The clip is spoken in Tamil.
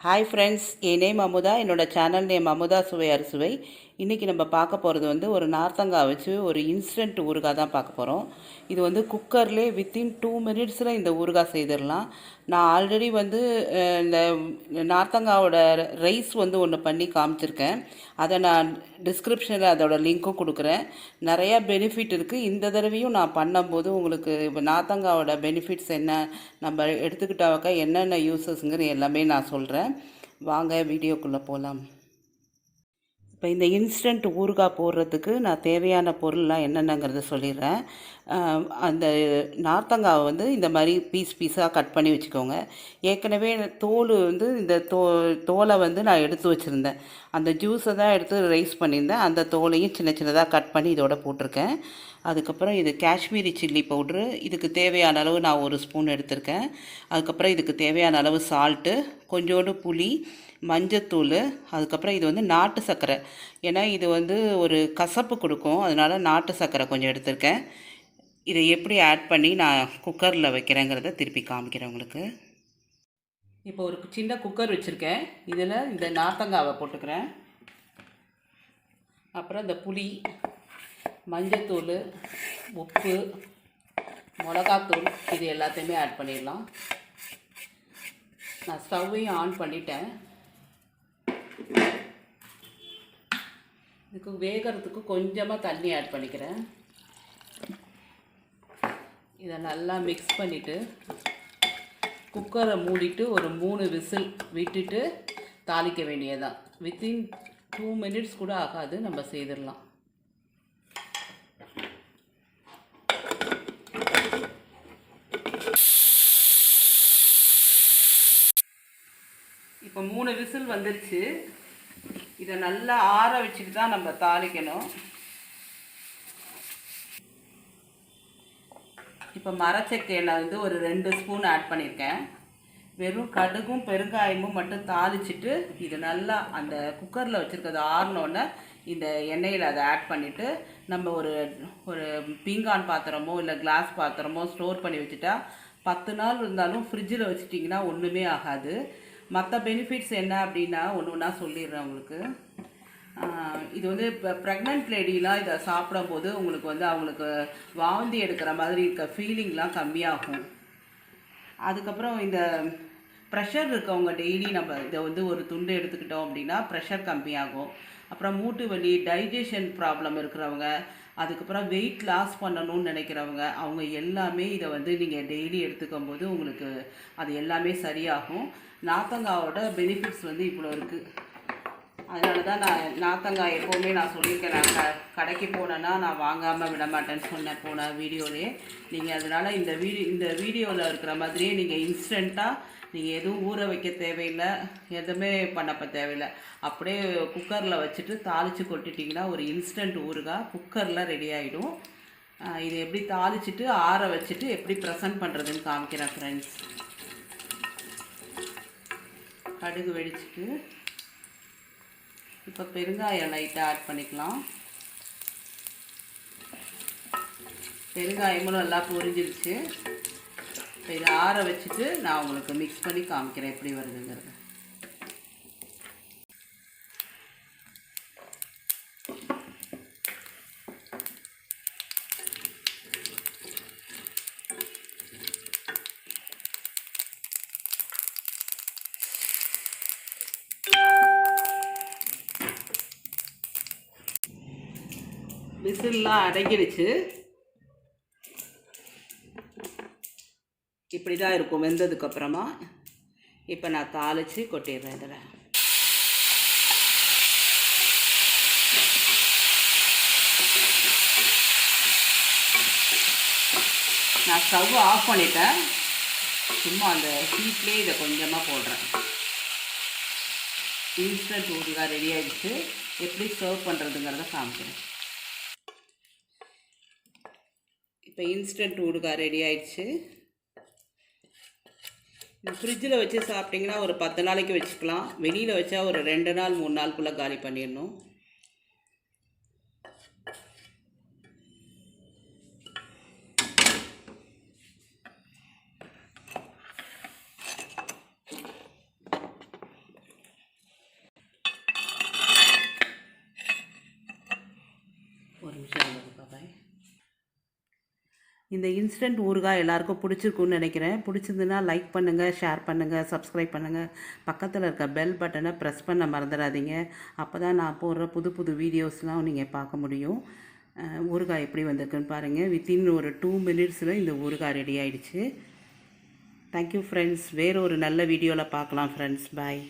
ஹாய் ஃப்ரெண்ட்ஸ், என் நேம் அமுதா. என்னோடய சேனல் நேம் அமுதா சுவை அறுசுவை. இன்றைக்கி நம்ம பார்க்க போகிறது ஒரு நார்த்தங்காய் வச்சு ஒரு இன்ஸ்டன்ட் ஊறுகாய் தான் பார்க்க போகிறோம். இது குக்கர்லேயே வித்தின் 2 மினிட்ஸில் இந்த ஊறுகாய் செய்திடலாம். நான் ஆல்ரெடி இந்த நார்த்தங்காவோட ரைஸ் ஒன்று பண்ணி காமிச்சிருக்கேன். அதை நான் டிஸ்கிரிப்ஷனில் அதோட லிங்க்கும் கொடுக்குறேன். நிறையா பெனிஃபிட் இருக்குது. இந்த தடவையும் நான் பண்ணும்போது உங்களுக்கு இப்போ நார்த்தங்காவோட பெனிஃபிட்ஸ் என்ன, நம்ம எடுத்துக்கிட்டாக்க என்னென்ன யூஸஸ்ங்கிற எல்லாமே நான் சொல்கிறேன். வாங்க வீடியோக்குள்ளே போகலாம். இப்போ இந்த இன்ஸ்டன்ட் ஊறுகாய் போடுறதுக்கு நான் தேவையான பொருள்லாம் என்னென்னங்கிறத சொல்லிடுறேன். அந்த நார்த்தங்காவை இந்த மாதிரி பீஸாக கட் பண்ணி வச்சுக்கோங்க. ஏற்கனவே தோல் இந்த தோலை நான் எடுத்து வச்சுருந்தேன். அந்த ஜூஸை தான் எடுத்து ரைஸ் பண்ணியிருந்தேன். அந்த தோலையும் சின்ன சின்னதாக கட் பண்ணி இதோட போட்டிருக்கேன். அதுக்கப்புறம் இது காஷ்மீரி சில்லி பவுட்ரு. இதுக்கு தேவையான அளவு நான் 1 ஸ்பூன் எடுத்திருக்கேன். அதுக்கப்புறம் இதுக்கு தேவையான அளவு சால்ட்டு, கொஞ்சோண்டு புளி, மஞ்சத்தூள், அதுக்கப்புறம் இது நாட்டு சர்க்கரை. ஏன்னா இது ஒரு கசப்பு கொடுக்கும், அதனால் நாட்டு சர்க்கரை கொஞ்சம் எடுத்திருக்கேன். இதை எப்படி ஆட் பண்ணி நான் குக்கரில் வைக்கிறேங்கிறத திருப்பி காமிக்கிறேன் உங்களுக்கு. இப்போ ஒரு சின்ன குக்கர் வச்சுருக்கேன். இதில் இந்த நார்த்தங்காவை போட்டுக்கிறேன். அப்புறம் இந்த புளி, மஞ்சத்தூள், உப்பு, மிளகாத்தூள், இது எல்லாத்தையுமே ஆட் பண்ணிடலாம். நான் ஸ்டவ்வையும் ஆன் பண்ணிட்டேன். இதுக்கு வேகிறதுக்கு கொஞ்சமாக தண்ணி ஆட் பண்ணிக்கிறேன். இதை நல்லா மிக்ஸ் பண்ணிவிட்டு குக்கரை மூடிட்டு ஒரு 3 விசில் விட்டுட்டு தாளிக்க வேண்டியதுதான். வித்தின் 2 மினிட்ஸ் கூட ஆகாது, நம்ம செய்திடலாம். இப்போ 3 விசில் வந்துருச்சு. இதை நல்லா ஆற வச்சுட்டு தான் நம்ம தாளிக்கணும். இப்போ மரச்செக்கையில் ஒரு 2 ஸ்பூன் ஆட் பண்ணியிருக்கேன். வெறும் கடுகும் பெருங்காயமும் மட்டும் தாளிச்சிட்டு இது நல்லா அந்த குக்கரில் வச்சுருக்கிறது ஆறினோடனே இந்த எண்ணெயில் அதை ஆட் பண்ணிவிட்டு நம்ம ஒரு பீங்கான் பாத்திரமோ இல்லை கிளாஸ் பாத்திரமோ ஸ்டோர் பண்ணி வச்சுட்டா 10 நாள் இருந்தாலும் ஃப்ரிட்ஜில் வச்சுட்டிங்கன்னா ஒன்றுமே ஆகாது. மற்ற பெனிஃபிட்ஸ் என்ன அப்படின்னா ஒன்று சொல்லிடுறேன் உங்களுக்கு. இது இப்போ ப்ரெக்னென்ட் லேடிலாம் இதை சாப்பிடும்போது உங்களுக்கு அவங்களுக்கு வாந்தி எடுக்கிற மாதிரி இருக்க ஃபீலிங்லாம் கம்மியாகும். அதுக்கப்புறம் இந்த ப்ரெஷர் இருக்கவங்க டெய்லி நம்ம இதை ஒரு துண்டு எடுத்துக்கிட்டோம் அப்படின்னா ப்ரெஷர் கம்மியாகும். அப்புறம் மூட்டு வலி, டைஜஷன் ப்ராப்ளம் இருக்கிறவங்க, அதுக்கப்புறம் வெயிட் லாஸ் பண்ணணும்னு நினைக்கிறவங்க, அவங்க எல்லாமே இதை நீங்கள் டெய்லி எடுத்துக்கும் போது உங்களுக்கு அது எல்லாமே சரியாகும். நார்த்தங்காயோட பெனிஃபிட்ஸ் இவ்வளோ இருக்குது. அதனால தான் நான் நார்த்தங்காய் எப்போவுமே நான் சொல்லியிருக்கேன். நான் கடைக்கு போனேன்னா நான் வாங்காமல் விட மாட்டேன்னு சொன்னேன் போன வீடியோலே. நீங்கள் அதனால் இந்த வீடியோவில் இருக்கிற மாதிரியே நீங்கள் இன்ஸ்டண்ட்டாக நீங்கள் எதுவும் ஊற வைக்க தேவையில்லை, எதுவுமே பண்ணப்போ தேவையில்லை. அப்படியே குக்கரில் வச்சுட்டு தாளித்து கொட்டிட்டிங்கன்னா ஒரு இன்ஸ்டன்ட் ஊறுகாய் குக்கரில் ரெடி ஆகிடும். இது எப்படி தாளிச்சிட்டு ஆற வச்சுட்டு எப்படி ப்ரெசன்ட் பண்ணுறதுன்னு காமிக்கிறேன் ஃப்ரெண்ட்ஸ். கடுகு வெடிச்சிட்டு இப்போ பெருங்காயம் லைட்டாக ஆட் பண்ணிக்கலாம். பெருங்காயமும் நல்லா பொரிஞ்சிருச்சு. இப்போ இதை ஆற வச்சுட்டு நான் உங்களுக்கு மிக்ஸ் பண்ணி காமிக்கிறேன் எப்படி வருதுங்கிறது. விசில்லாம் அடங்கிடுச்சு. இப்படி தான் இருக்கும் வெந்ததுக்கப்புறமா. இப்போ நான் தாளித்து கொட்டிடுறேன். இதில் நான் ஸ்டவ் ஆஃப் பண்ணிட்டேன். சும்மா அந்த ஹீட்லேயே இதை கொஞ்சமாக போடுறேன். இன்ஸ்டன்ட் ஊறுகாய் ரெடி ஆகிடுச்சு. எப்படி சர்வ் பண்ணுறதுங்கிறத காமிக்கிறேன். இப்போ இன்ஸ்டன்ட் ஊறுகாய் ரெடி ஆயிடுச்சு. ஃப்ரிட்ஜில் வச்சு சாப்பிட்டிங்கன்னா ஒரு 10 நாளைக்கு வச்சுக்கலாம். வெளியில் வச்சா ஒரு 2 நாள் 3 நாளுக்குள்ளே காலி பண்ணிடணும். ஒரு நிமிஷம் பாப்பாய். இந்த இன்ஸ்டன்ட் ஊறுகாய் எல்லாருக்கும் பிடிச்சிருக்குன்னு நினைக்கிறேன். பிடிச்சிருந்துன்னா லைக் பண்ணுங்கள், ஷேர் பண்ணுங்கள், சப்ஸ்கிரைப் பண்ணுங்கள். பக்கத்தில் இருக்க பெல் பட்டனை ப்ரெஸ் பண்ண மறந்துடாதீங்க. அப்போ தான் நான் போடுற புது புது வீடியோஸ்லாம் நீங்கள் பார்க்க முடியும். ஊறுகாய் எப்படி வந்திருக்குன்னு பாருங்கள். வித்தின் ஒரு 2 மினிட்ஸில் இந்த ஊறுகாய் ரெடி ஆகிடுச்சு. Thank you friends. வேறு ஒரு நல்ல வீடியோவில் பார்க்கலாம் ஃப்ரெண்ட்ஸ். பாய்.